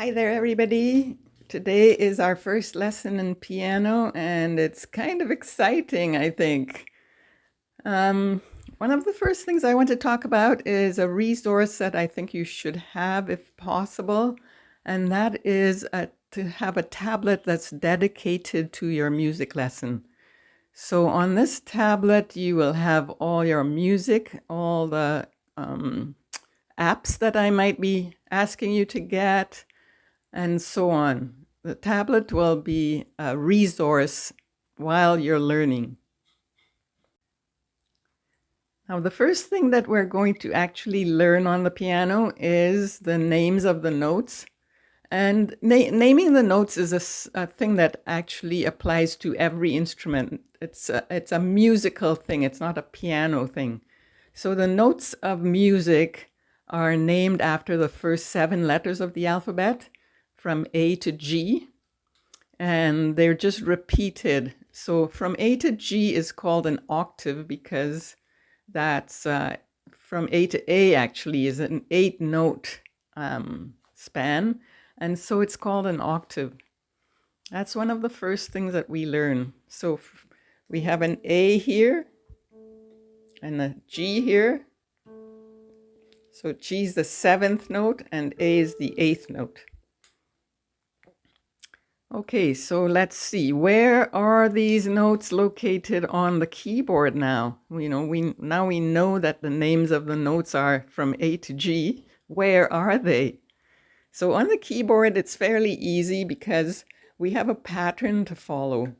Hi there, everybody. Today is our first lesson in piano, and it's kind of exciting, I think. Um, One of the first things I want to talk about is a resource that I think you should have if possible, and that is to have a tablet that's dedicated to your music lesson. So on this tablet, you will have all your music, all the apps that I might be asking you to get, and so on. The tablet will be a resource while you're learning. Now, the first thing that we're going to actually learn on the piano is the names of the notes. And naming the notes is a thing that actually applies to every instrument. It's a musical thing, it's not a piano thing. So the notes of music are named after the first 7 letters of the alphabet, from A to G, and they're just repeated. So from A to G is called an octave because that's from A to A actually is an 8-note span, and so it's called an octave. That's one of the first things that we learn. So we have an A here and a G here. So G is the 7th note and A is the 8th note. Okay, so let's see. Where are these notes located on the keyboard now? We know that the names of the notes are from A to G. Where are they? So on the keyboard, it's fairly easy because we have a pattern to follow.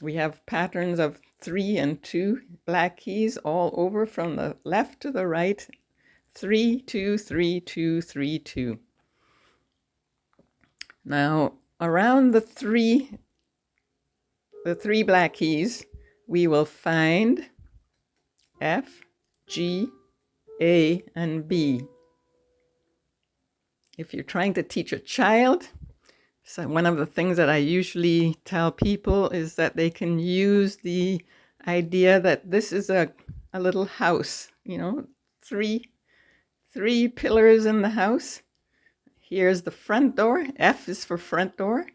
We have patterns of 3 and 2 black keys all over from the left to the right. 3, 2, 3, 2, 3, 2. Now, around the three black keys, we will find F, G, A, and B. If you're trying to teach a child, so one of the things that I usually tell people is that they can use the idea that this is a little house, three pillars in the house. Here's the front door. F is for front door.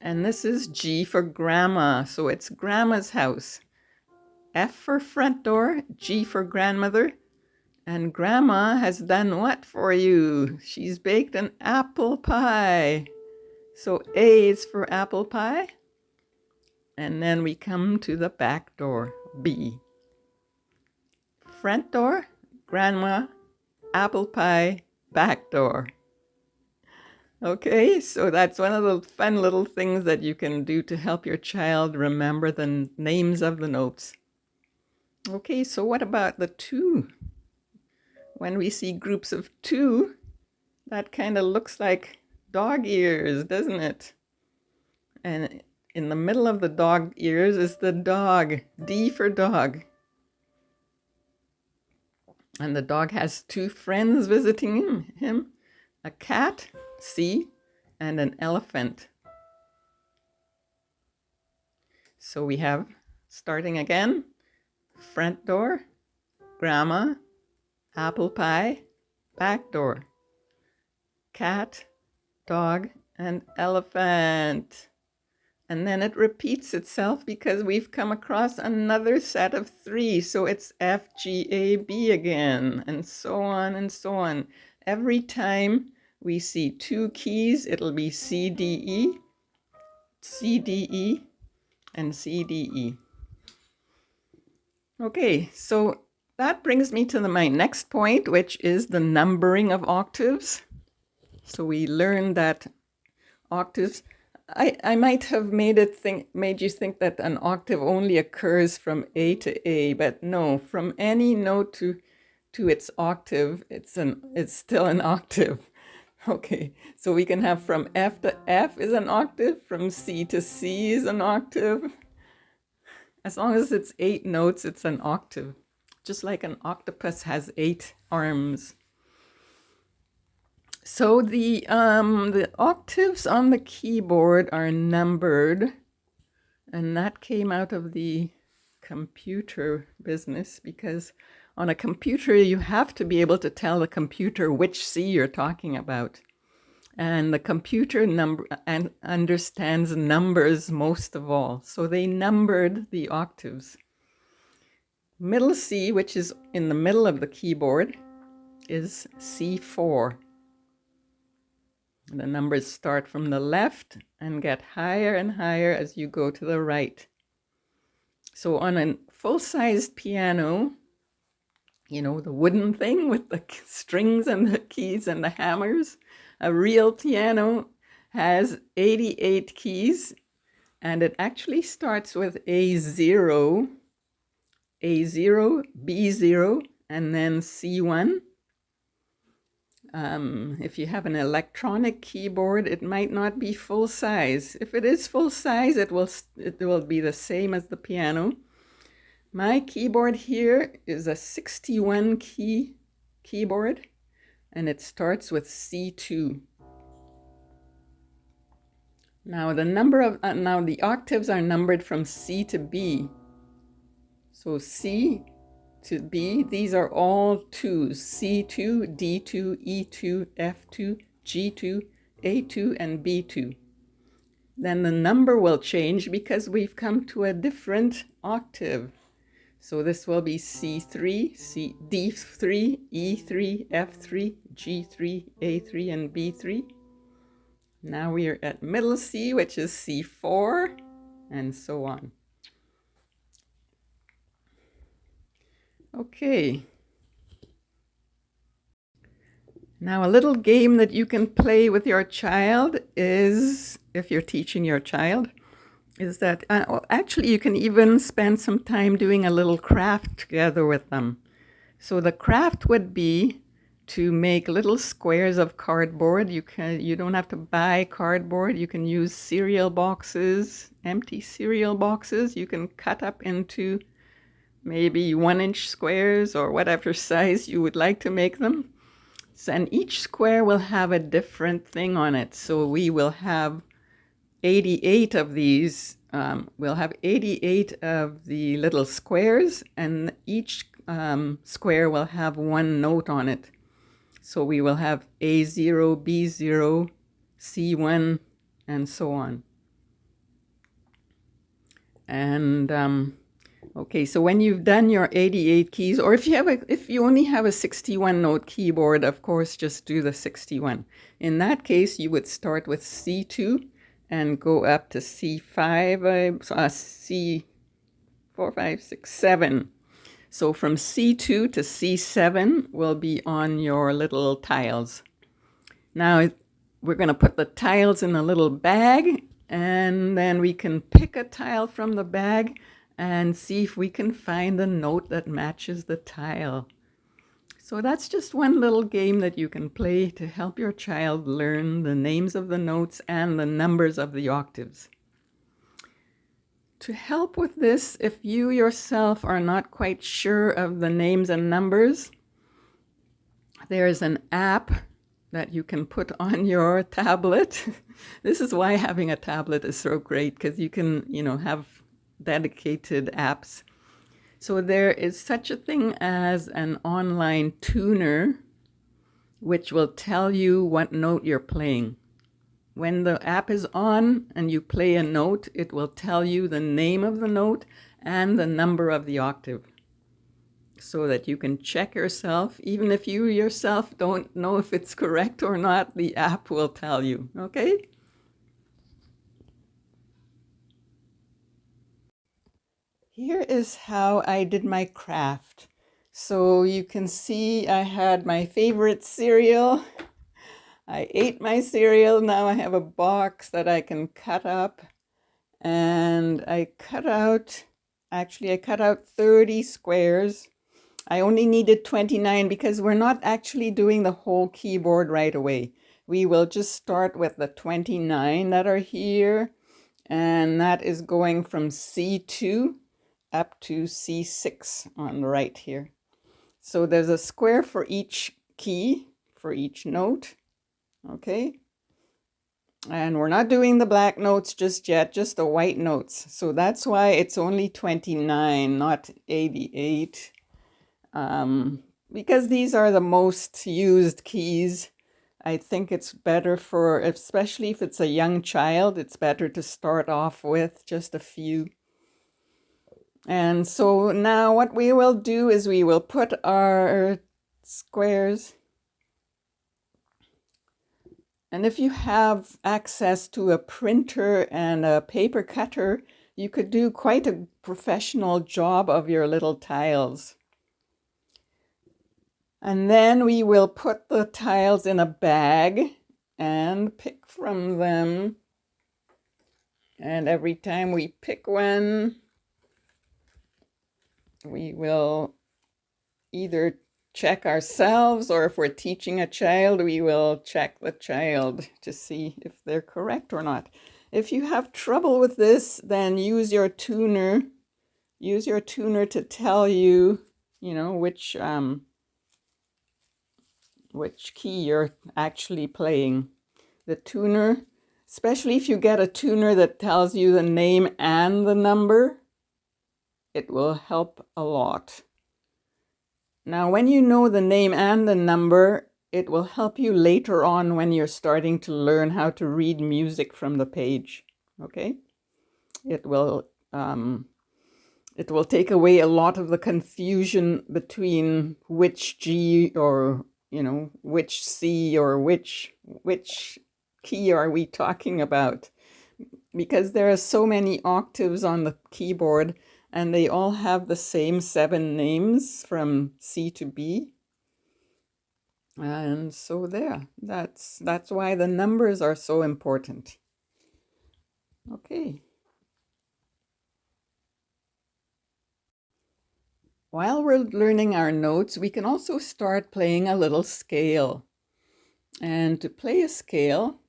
And this is G for grandma. So it's grandma's house. F for front door, G for grandmother. And grandma has done what for you? She's baked an apple pie. So A is for apple pie. And then we come to the back door, B. Front door, grandma, apple pie, back door. Okay, so that's one of the fun little things that you can do to help your child remember the names of the notes. Okay, so what about the 2? When we see groups of 2, that kind of looks like dog ears, doesn't it? And in the middle of the dog ears is the dog, D for dog. And the dog has 2 friends visiting him, a cat, C, and an elephant. So we have, starting again, front door, grandma, apple pie, back door, cat, dog, and elephant. And then it repeats itself because we've come across another set of 3. So it's F, G, A, B again, and so on and so on. Every time we see 2 keys, it'll be C, D, E, C, D, E, and C, D, E. Okay, so that brings me to my next point, which is the numbering of octaves. So we learned that octaves, I might have made you think that an octave only occurs from A to A, but no, from any note to its octave, it's still an octave. Okay, so we can have from F to F is an octave, from C to C is an octave. As long as it's 8 notes, it's an octave. Just like an octopus has 8 arms. So the octaves on the keyboard are numbered, and that came out of the computer business because on a computer you have to be able to tell the computer which C you're talking about. And the computer understands numbers most of all. So they numbered the octaves. Middle C, which is in the middle of the keyboard, is C4. The numbers start from the left and get higher and higher as you go to the right. So on a full-sized piano, you know, the wooden thing with the strings and the keys and the hammers, a real piano has 88 keys, and it actually starts with A0, B0, and then C1. If you have an electronic keyboard, it might not be full size. If it is full size, it will be the same as the piano. My keyboard here is a 61 key keyboard, and it starts with C2. Now the octaves are numbered from C to B. So C to B, these are all twos: C2, D2, E2, F2, G2, A2, and B2. Then the number will change because we've come to a different octave. So this will be C3, D3, E3, F3, G3, A3, and B3. Now we are at middle C, which is C4, and so on. Okay. Now a little game that you can play with your child is, if you're teaching your child, is that actually you can even spend some time doing a little craft together with them. So the craft would be to make little squares of cardboard. You don't have to buy cardboard. You can use cereal boxes, empty cereal boxes. You can cut up into maybe 1-inch squares or whatever size you would like to make them. And each square will have a different thing on it. So we will have 88 of these. We'll have 88 of the little squares, and each square will have one note on it. So we will have A0, B0, C1, and so on. And okay, so when you've done your 88 keys, or if you only have a 61 note keyboard, of course, just do the 61. In that case, you would start with C2 and go up to C5, C4, 5, 6, 7. So from C2 to C7 will be on your little tiles. Now we're going to put the tiles in a little bag, and then we can pick a tile from the bag and see if we can find a note that matches the tile. So that's just one little game that you can play to help your child learn the names of the notes and the numbers of the octaves. To help with this, if you yourself are not quite sure of the names and numbers, there's an app that you can put on your tablet. This is why having a tablet is so great, because you can, have dedicated apps. So there is such a thing as an online tuner, which will tell you what note you're playing. When the app is on and you play a note, it will tell you the name of the note and the number of the octave, so that you can check yourself. Even if you yourself don't know if it's correct or not, the app will tell you, okay? Here is how I did my craft. So you can see I had my favorite cereal. I ate my cereal. Now I have a box that I can cut up. And I cut out 30 squares. I only needed 29 because we're not actually doing the whole keyboard right away. We will just start with the 29 that are here. And that is going from C2 up to C6 on the right here. So there's a square for each key, for each note. Okay. And we're not doing the black notes just yet, just the white notes. So that's why it's only 29, not 88. Because these are the most used keys. I think it's better for, especially if it's a young child, it's better to start off with just a few. And so now what we will do is we will put our squares. And if you have access to a printer and a paper cutter, you could do quite a professional job of your little tiles. And then we will put the tiles in a bag and pick from them. And every time we pick one, we will either check ourselves, or if we're teaching a child, we will check the child to see if they're correct or not. If you have trouble with this, then use your tuner. Use your tuner to tell you, which key you're actually playing. The tuner, especially if you get a tuner that tells you the name and the number, it will help a lot. Now, when you know the name and the number, it will help you later on when you're starting to learn how to read music from the page, okay? It will take away a lot of the confusion between which G or, which C or which key are we talking about? Because there are so many octaves on the keyboard, and they all have the same 7 names from C to B. And so that's why the numbers are so important. Okay. While we're learning our notes, we can also start playing a little scale. And to play a scale,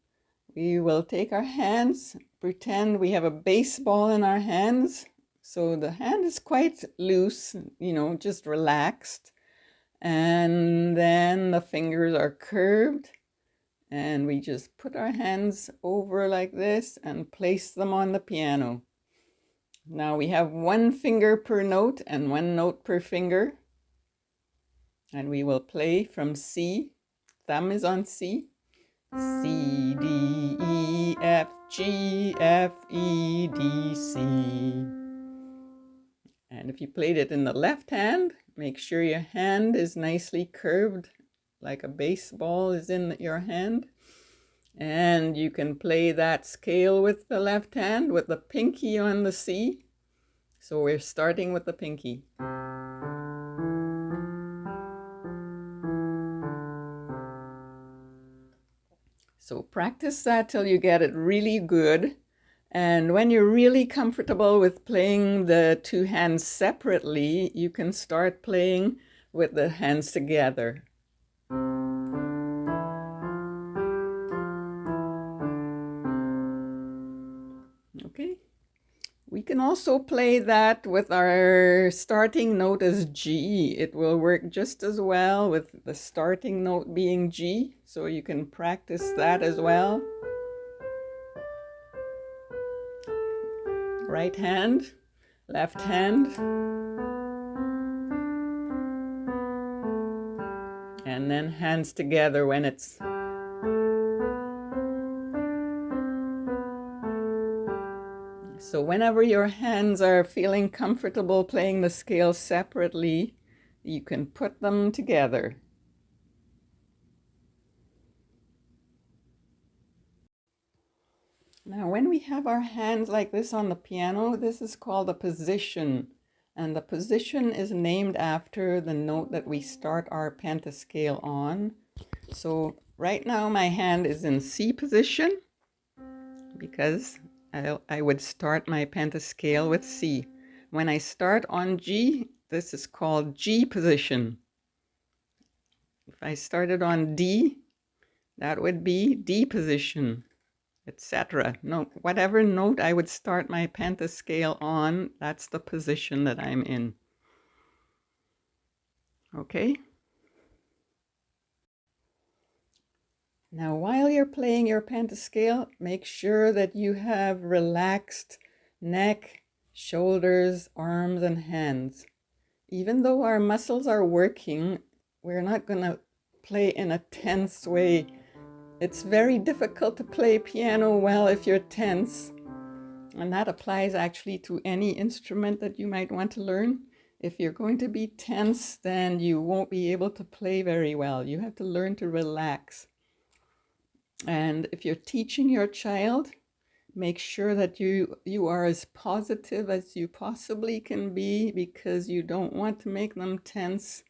we will take our hands, pretend we have a baseball in our hands. So the hand is quite loose, just relaxed. And then the fingers are curved. And we just put our hands over like this and place them on the piano. Now we have 1 finger per note and 1 note per finger. And we will play from C. Thumb is on C. C, D, E, F, G, F, E, D, C. And if you played it in the left hand, make sure your hand is nicely curved, like a baseball is in your hand. And you can play that scale with the left hand with the pinky on the C. So we're starting with the pinky. So practice that till you get it really good. And when you're really comfortable with playing the 2 hands separately, you can start playing with the hands together. Okay. We can also play that with our starting note as G. It will work just as well with the starting note being G, so you can practice that as well. Right hand, left hand, and then hands together when it's so whenever your hands are feeling comfortable playing the scale separately, you can put them together. Now, when we have our hands like this on the piano, this is called a position. And the position is named after the note that we start our pentascale on. So right now my hand is in C position because I would start my pentascale with C. When I start on G, this is called G position. If I started on D, that would be D position, etc. No, whatever note I would start my pentascale on, that's the position that I'm in. Okay? Now, while you're playing your pentascale, make sure that you have relaxed neck, shoulders, arms, and hands. Even though our muscles are working, we're not going to play in a tense way. It's very difficult to play piano well if you're tense. And that applies actually to any instrument that you might want to learn. If you're going to be tense, then you won't be able to play very well. You have to learn to relax. And if you're teaching your child, make sure that you are as positive as you possibly can be, because you don't want to make them tense.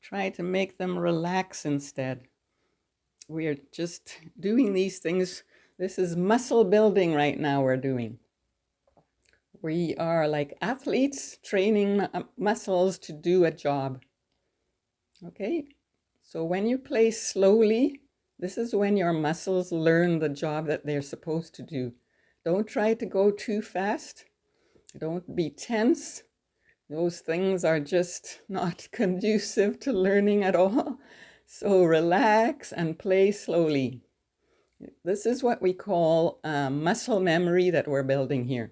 Try to make them relax instead. We are just doing these things. This is muscle building right now we're doing. We are like athletes training muscles to do a job. Okay, so when you play slowly, this is when your muscles learn the job that they're supposed to do. Don't try to go too fast. Don't be tense. Those things are just not conducive to learning at all. So relax and play slowly. This is what we call muscle memory that we're building here.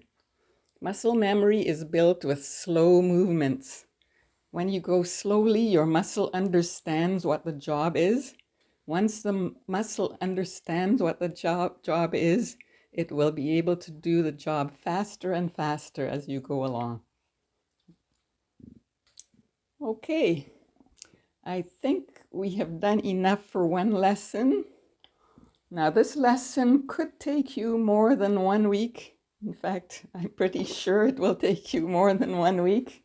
Muscle memory is built with slow movements. When you go slowly, your muscle understands what the job is. Once the muscle understands what the job is, it will be able to do the job faster and faster as you go along. Okay, I think we have done enough for one lesson. Now, this lesson could take you more than 1 week. In fact, I'm pretty sure it will take you more than 1 week.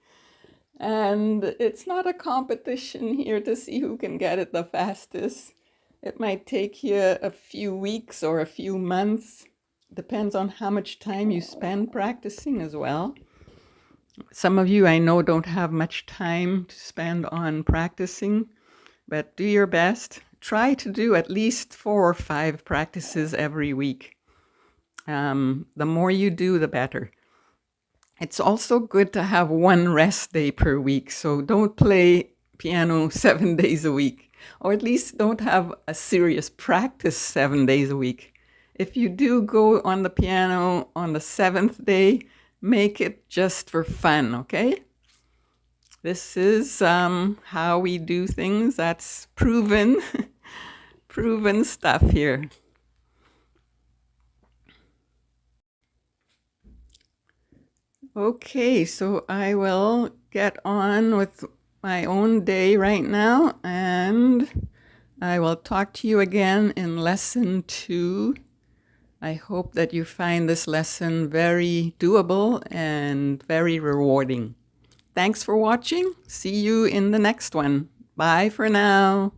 And it's not a competition here to see who can get it the fastest. It might take you a few weeks or a few months. Depends on how much time you spend practicing as well. Some of you I know don't have much time to spend on practicing, but do your best. Try to do at least 4 or 5 practices every week. The more you do, the better. It's also good to have 1 rest day per week, so don't play piano 7 days a week, or at least don't have a serious practice 7 days a week. If you do go on the piano on the 7th day, make it just for fun, okay? This is how we do things. That's proven, proven stuff here. Okay, so I will get on with my own day right now, and I will talk to you again in lesson 2. I hope that you find this lesson very doable and very rewarding. Thanks for watching. See you in the next one. Bye for now.